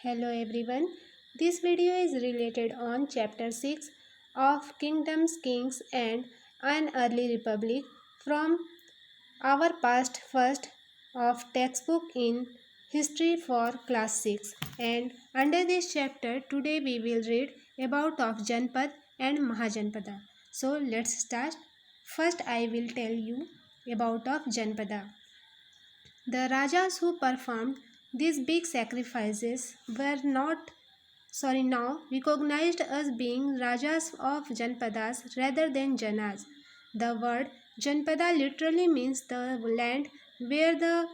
Hello everyone. This video is related on chapter 6 of Kingdoms, Kings and an Early Republic from our past first of textbook in history for class 6, and under this chapter today we will read about of Janpad and Mahajanpada. So let's start. First I will tell you about of Janpada. The Rajas who performed these big sacrifices were now recognized as being Rajas of Janpadas rather than Janas. The word Janpada literally means the land where the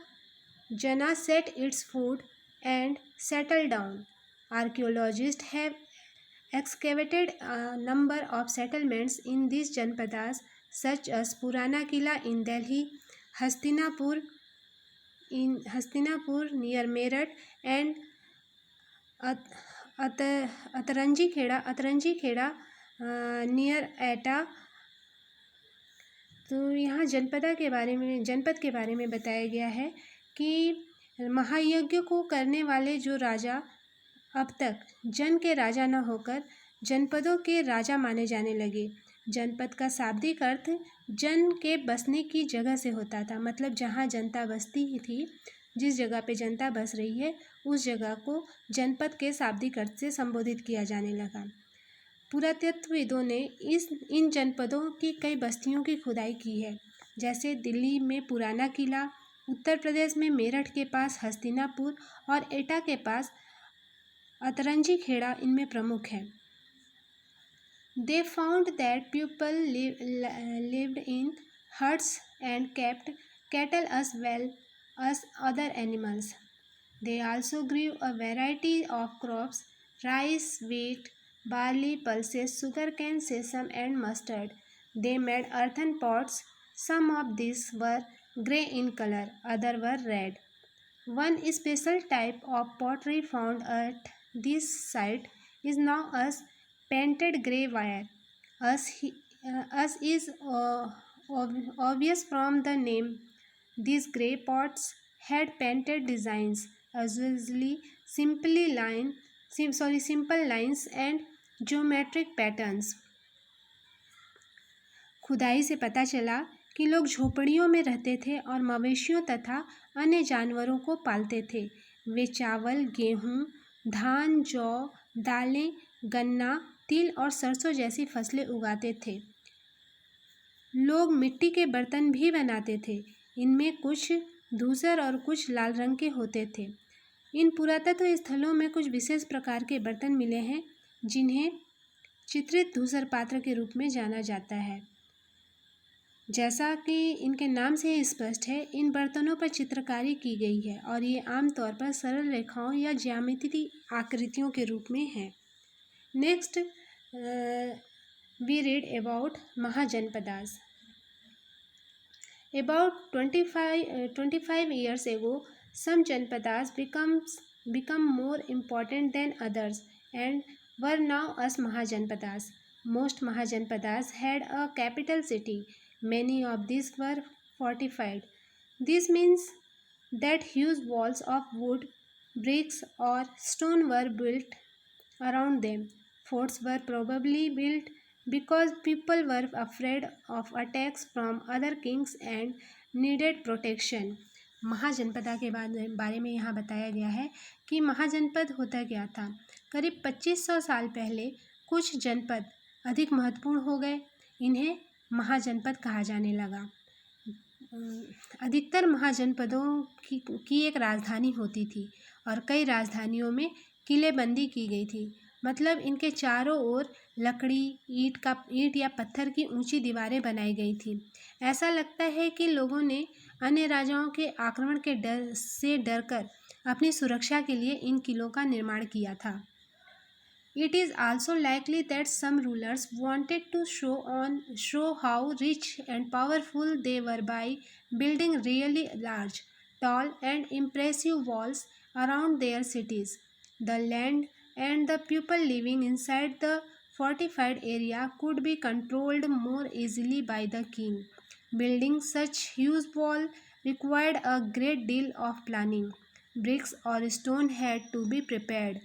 Jana set its foot and settled down. Archaeologists have excavated a number of settlements in these Janpadas such as Purana Kila in Delhi, Hastinapur near Meerut, and Atranji Khera near Etah. तो यहाँ जनपद के बारे में बताया गया है कि महायज्ञ को करने वाले जो राजा अब तक जन के राजा न होकर जनपदों के राजा माने जाने लगे। जनपद का शाब्दिक अर्थ जन के बसने की जगह से होता था, मतलब जहाँ जनता बसती थी, जिस जगह पे जनता बस रही है उस जगह को जनपद के शाब्दिक अर्थ से संबोधित किया जाने लगा। पुरातत्वविदों ने इन जनपदों की कई बस्तियों की खुदाई की है, जैसे दिल्ली में पुराना किला, उत्तर प्रदेश में मेरठ के पास हस्तिनापुर और एटा के पास अतरंजी खेड़ा इनमें प्रमुख है। They found that people lived in huts and kept cattle as well as other animals. They also grew a variety of crops: rice, wheat, barley, pulses, sugarcane, sesame and mustard. They made earthen pots. Some of these were grey in color, others were red. One special type of pottery found at this site is now as painted grey ware, as is obvious from the name. These grey pots had painted designs, usually simple lines and geometric patterns. खुदाई से पता चला कि लोग झोपड़ियों में रहते थे और मवेशियों तथा अन्य जानवरों को पालते थे। वे चावल, गेहूँ, धान, जौ, दालें, गन्ना, तिल और सरसों जैसी फसलें उगाते थे। लोग मिट्टी के बर्तन भी बनाते थे। इनमें कुछ धूसर और कुछ लाल रंग के होते थे। इन पुरातत्व स्थलों में कुछ विशेष प्रकार के बर्तन मिले हैं, जिन्हें चित्रित धूसर पात्र के रूप में जाना जाता है। जैसा कि इनके नाम से ही स्पष्ट है, इन बर्तनों पर चित्रकारी की गई है और ये आमतौर पर सरल रेखाओं या ज्यामितीय आकृतियों के रूप में है। Next we read about mahajanapadas. About 25 years ago, some janpadas become more important than others and were now as Mahajanpadas. Most Mahajanpadas had a capital city. Many of these were fortified. This means that huge walls of wood, bricks, or stone were built around them. Forts were probably built because people were afraid of attacks from other kings and needed protection. Mahajanapada के बारे में यहाँ बताया गया है कि महाजनपद होता क्या था। करीब 2500 साल पहले कुछ जनपद अधिक महत्वपूर्ण हो गए, इन्हें महाजनपद कहा जाने लगा। अधिकतर महाजनपदों की एक राजधानी होती थी और कई राजधानियों में किलेबंदी की गई थी, मतलब इनके चारों ओर लकड़ी, ईंट या पत्थर की ऊंची दीवारें बनाई गई थी। ऐसा लगता है कि लोगों ने अन्य राजाओं के आक्रमण के डर से डरकर अपनी सुरक्षा के लिए इन किलों का निर्माण किया था। It is also likely that some rulers wanted to show how rich and powerful they were by building really large, tall, and impressive walls around their cities. The land and the people living inside the fortified area could be controlled more easily by the king. Building such huge wall required a great deal of planning. bricks or stone had to be prepared.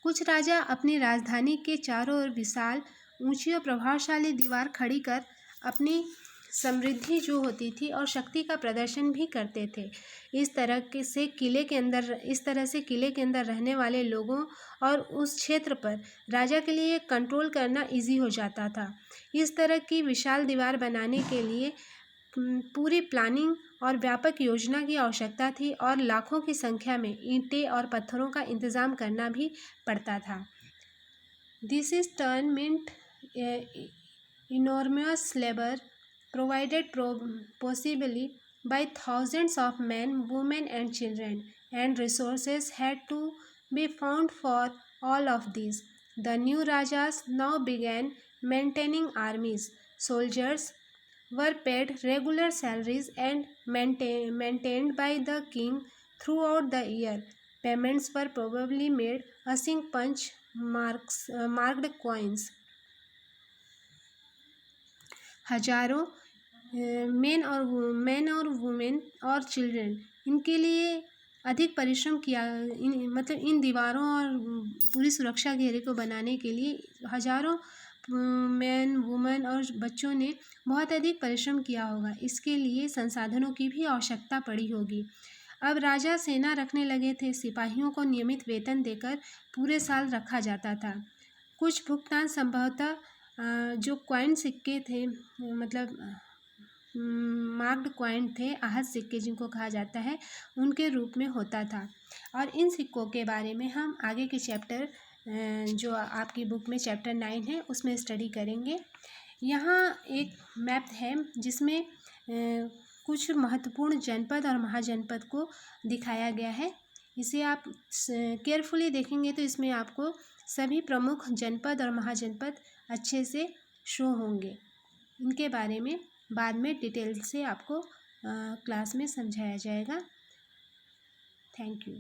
कुछ राजा अपनी राजधानी के चारों ओर विशाल, ऊंची और प्रभावशाली दीवार खड़ी कर अपनी समृद्धि जो होती थी और शक्ति का प्रदर्शन भी करते थे। इस तरह से किले के अंदर रहने वाले लोगों और उस क्षेत्र पर राजा के लिए कंट्रोल करना इजी हो जाता था। इस तरह की विशाल दीवार बनाने के लिए पूरी प्लानिंग और व्यापक योजना की आवश्यकता थी और लाखों की संख्या में ईंटें और पत्थरों का इंतज़ाम करना भी पड़ता था। This is turn meant enormous labor provided possibly by thousands of men, women and children, and resources had to be found for all of these. The new Rajas now began maintaining armies. Soldiers were paid regular salaries and maintained by the king throughout the year. Payments were probably made using punch marked coins. हजारों main और women और children इनके लिए अधिक परिश्रम किया, मतलब इन दीवारों और पूरी सुरक्षा घेरे को बनाने के लिए हजारों मैन, वुमेन और बच्चों ने बहुत अधिक परिश्रम किया होगा। इसके लिए संसाधनों की भी आवश्यकता पड़ी होगी। अब राजा सेना रखने लगे थे। सिपाहियों को नियमित वेतन देकर पूरे साल रखा जाता था। कुछ भुगतान संभवतः जो कॉइन सिक्के थे, मतलब मार्क्ड कॉइन थे, आहत सिक्के जिनको कहा जाता है, उनके रूप में होता था। और इन सिक्कों के बारे में हम आगे के चैप्टर जो आपकी बुक में चैप्टर 9 है उसमें स्टडी करेंगे। यहाँ एक मैप है जिसमें कुछ महत्वपूर्ण जनपद और महाजनपद को दिखाया गया है। इसे आप केयरफुली देखेंगे तो इसमें आपको सभी प्रमुख जनपद और महाजनपद अच्छे से शो होंगे। इनके बारे में बाद में डिटेल से आपको क्लास में समझाया जाएगा। Thank you.